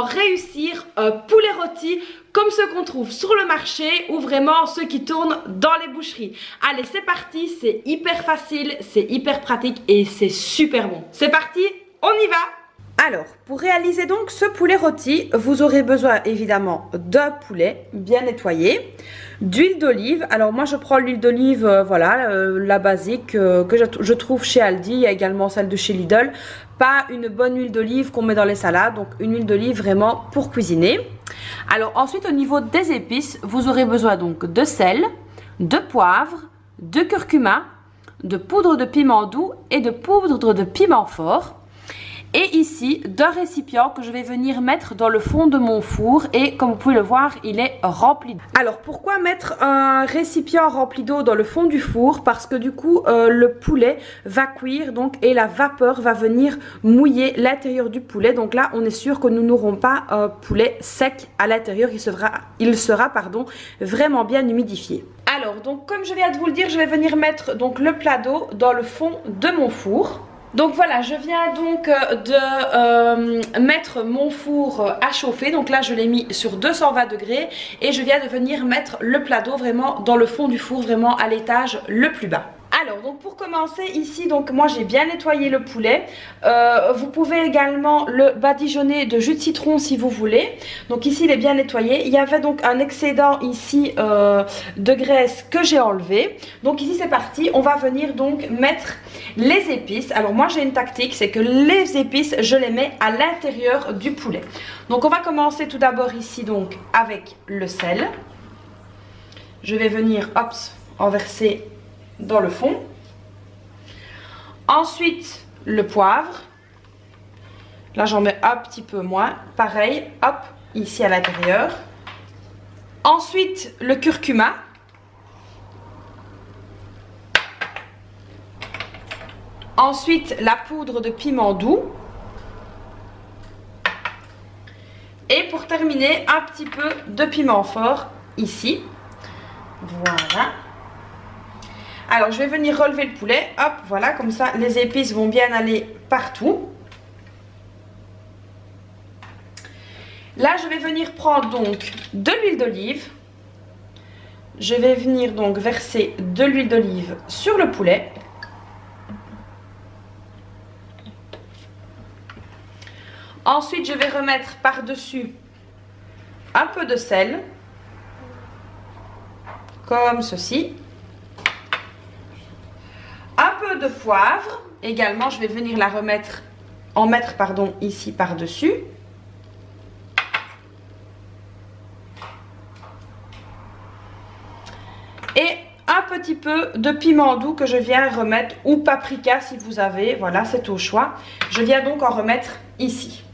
réussir un poulet rôti comme ceux qu'on trouve sur le marché ou vraiment ceux qui tournent dans les boucheries. Allez, c'est parti, c'est hyper facile, c'est hyper pratique et c'est super bon. C'est parti, on y va! Alors, pour réaliser donc ce poulet rôti, vous aurez besoin évidemment d'un poulet bien nettoyé, d'huile d'olive. Alors moi je prends l'huile d'olive, voilà, la basique que je trouve chez Aldi. Il y a également celle de chez Lidl. Pas une bonne huile d'olive qu'on met dans les salades, donc une huile d'olive vraiment pour cuisiner. Alors ensuite au niveau des épices, vous aurez besoin donc de sel, de poivre, de curcuma, de poudre de piment doux et de poudre de piment fort. Et ici, d'un récipient que je vais venir mettre dans le fond de mon four. Et comme vous pouvez le voir, il est rempli d'eau. Alors, pourquoi mettre un récipient rempli d'eau dans le fond du four? Parce que du coup, le poulet va cuire donc, et la vapeur va venir mouiller l'intérieur du poulet. Donc là, on est sûr que nous n'aurons pas un poulet sec à l'intérieur. Il sera vraiment bien humidifié. Alors, donc comme je viens de vous le dire, je vais venir mettre donc, le plat d'eau dans le fond de mon four. Donc voilà, je viens donc de mettre mon four à chauffer. Donc là je l'ai mis sur 220 degrés et je viens de venir mettre le plat d'eau vraiment dans le fond du four, vraiment à l'étage le plus bas. Alors donc pour commencer ici, donc moi j'ai bien nettoyé le poulet. Vous pouvez également le badigeonner de jus de citron si vous voulez. Donc ici il est bien nettoyé. Il y avait donc un excédent ici de graisse que j'ai enlevé. Donc ici c'est parti, on va venir donc mettre les épices. Alors moi j'ai une tactique, c'est que les épices je les mets à l'intérieur du poulet. Donc on va commencer tout d'abord ici donc avec le sel. Je vais venir hop en verser dans le fond. Ensuite le poivre. Là j'en mets un petit peu moins. Pareil, hop, ici à l'intérieur. Ensuite le curcuma. Ensuite la poudre de piment doux. Et pour terminer, un petit peu de piment fort ici. Voilà. Alors je vais venir relever le poulet, hop, voilà, comme ça les épices vont bien aller partout. Là je vais venir prendre donc de l'huile d'olive. Je vais venir donc verser de l'huile d'olive sur le poulet. Ensuite je vais remettre par-dessus un peu de sel, comme ceci. Un peu de poivre, également je vais venir en mettre ici par-dessus. Et un petit peu de piment doux que je viens remettre, ou paprika si vous avez, voilà c'est au choix. Je viens donc en remettre ici.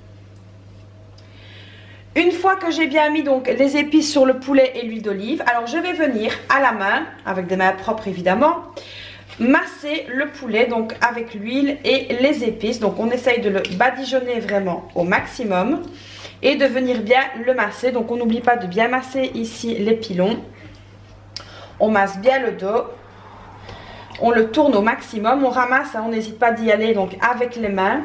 Une fois que j'ai bien mis donc les épices sur le poulet et l'huile d'olive, alors je vais venir à la main, avec des mains propres évidemment, masser le poulet donc avec l'huile et les épices. Donc on essaye de le badigeonner vraiment au maximum et de venir bien le masser. Donc on n'oublie pas de bien masser ici les pilons. On masse bien le dos, on le tourne au maximum, on ramasse, hein, on n'hésite pas d'y aller donc avec les mains.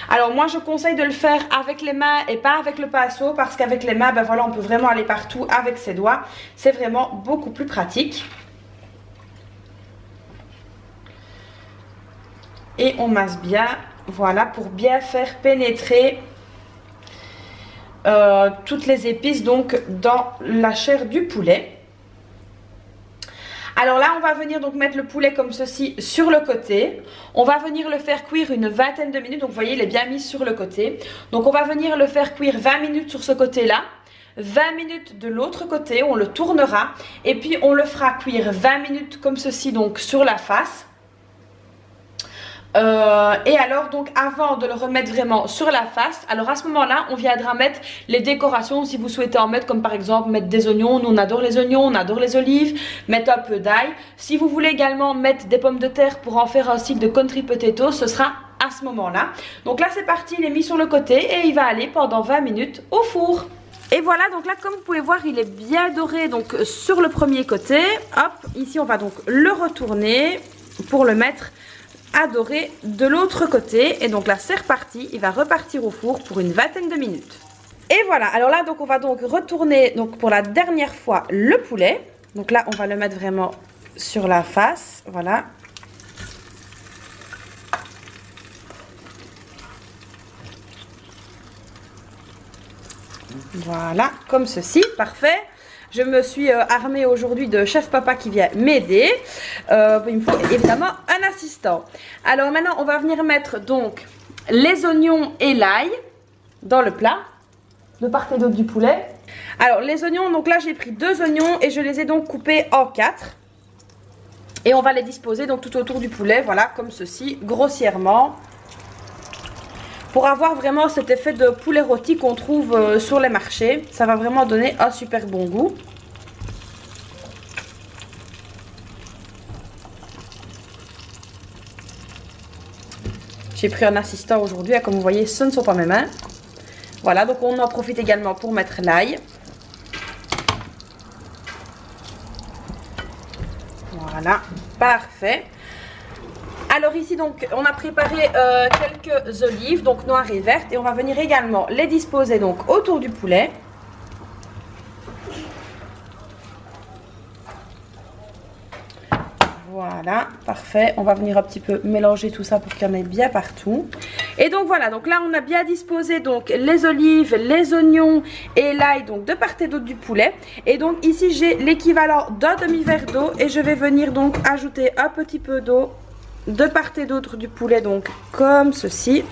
Alors moi je conseille de le faire avec les mains et pas avec le pinceau, parce qu'avec les mains ben voilà, on peut vraiment aller partout avec ses doigts. C'est vraiment beaucoup plus pratique. Et on masse bien, voilà, pour bien faire pénétrer toutes les épices donc dans la chair du poulet. Alors là on va venir donc mettre le poulet comme ceci sur le côté. On va venir le faire cuire une vingtaine de minutes. Donc vous voyez il est bien mis sur le côté. Donc on va venir le faire cuire 20 minutes sur ce côté là, 20 minutes de l'autre côté, on le tournera. Et puis on le fera cuire 20 minutes comme ceci donc sur la face. Et alors donc avant de le remettre vraiment sur la face, alors à ce moment là on viendra mettre les décorations si vous souhaitez en mettre, comme par exemple mettre des oignons. Nous on adore les oignons, on adore les olives, mettre un peu d'ail. Si vous voulez également mettre des pommes de terre pour en faire un style de country potato, ce sera à ce moment là. Donc là c'est parti, il est mis sur le côté et il va aller pendant 20 minutes au four. Et voilà, donc là comme vous pouvez voir il est bien doré donc sur le premier côté. Hop, ici on va donc le retourner pour le mettre à dorer de l'autre côté. Et donc là c'est reparti, il va repartir au four pour une vingtaine de minutes. Et voilà, alors là donc on va donc retourner donc pour la dernière fois le poulet. Donc là on va le mettre vraiment sur la face, voilà. Voilà, comme ceci, parfait. Je me suis armée aujourd'hui de chef papa qui vient m'aider. Il me faut évidemment un assistant. Alors maintenant, on va venir mettre donc les oignons et l'ail dans le plat, de part et d'autre du poulet. Alors les oignons, donc là j'ai pris 2 oignons et je les ai donc coupés en 4. Et on va les disposer donc tout autour du poulet, voilà, comme ceci, grossièrement. Pour avoir vraiment cet effet de poulet rôti qu'on trouve sur les marchés. Ça va vraiment donner un super bon goût. J'ai pris un assistant aujourd'hui, comme vous voyez ce ne sont pas mes mains. Voilà, donc on en profite également pour mettre l'ail. Voilà, parfait. Alors ici donc on a préparé quelques olives, donc noires et vertes, et on va venir également les disposer donc autour du poulet. Voilà, parfait. On va venir un petit peu mélanger tout ça pour qu'il y en ait bien partout. Et donc voilà, donc là on a bien disposé donc les olives, les oignons et l'ail donc de part et d'autre du poulet. Et donc ici j'ai l'équivalent d'un demi-verre d'eau et je vais venir donc ajouter un petit peu d'eau de part et d'autre du poulet, donc comme ceci.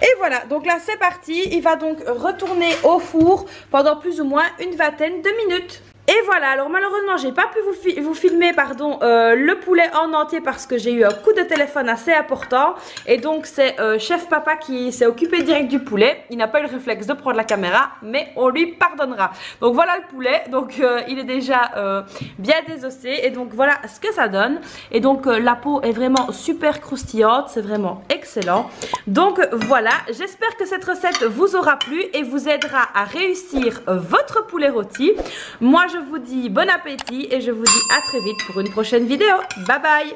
Et voilà, donc là c'est parti, il va donc retourner au four pendant plus ou moins une vingtaine de minutes. Et voilà, alors malheureusement j'ai pas pu vous filmer le poulet en entier parce que j'ai eu un coup de téléphone assez important. Et donc c'est chef papa qui s'est occupé direct du poulet. Il n'a pas eu le réflexe de prendre la caméra, mais on lui pardonnera. Donc voilà le poulet, donc il est déjà bien désossé. Et donc voilà ce que ça donne. Et donc la peau est vraiment super croustillante, c'est vraiment excellent. Donc voilà, j'espère que cette recette vous aura plu et vous aidera à réussir votre poulet rôti. Moi je vous dis bon appétit et je vous dis à très vite pour une prochaine vidéo. Bye bye.